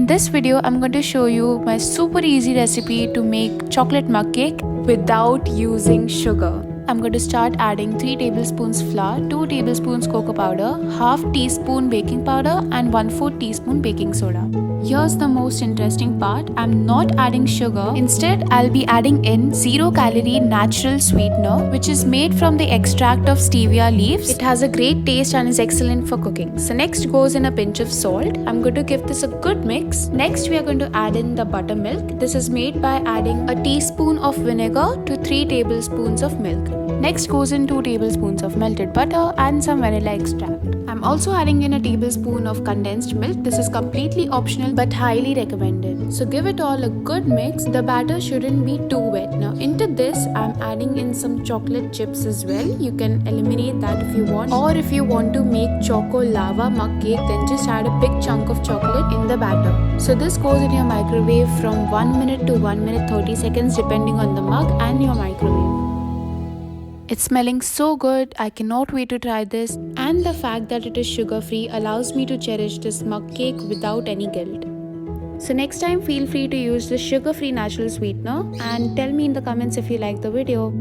In this video, I'm going to show you my super easy recipe to make chocolate mug cake without using sugar. I'm going to start adding 3 tablespoons flour, 2 tablespoons cocoa powder, half teaspoon baking powder and 1/4 teaspoon baking soda. Here's the most interesting part. I'm not adding sugar. Instead, I'll be adding in 0-calorie natural sweetener, which is made from the extract of stevia leaves. It has a great taste and is excellent for cooking. So next goes in a pinch of salt. I'm going to give this a good mix. Next, we are going to add in the buttermilk. This is made by adding a teaspoon of vinegar to 3 tablespoons of milk. Next goes in 2 tablespoons of melted butter and some vanilla extract. I'm also adding in a tablespoon of condensed milk. This is completely optional but highly recommended. So give it all a good mix. The batter shouldn't be too wet. Now into this, I'm adding in some chocolate chips as well. You can eliminate that if you want. Or if you want to make Choco Lava Mug Cake, then just add a big chunk of chocolate in the batter. So this goes in your microwave from 1 minute to 1 minute 30 seconds depending on the mug and your microwave. It's smelling so good, I cannot wait to try this, and the fact that it is sugar free allows me to cherish this mug cake without any guilt. So next time feel free to use the sugar free natural sweetener and tell me in the comments if you like the video.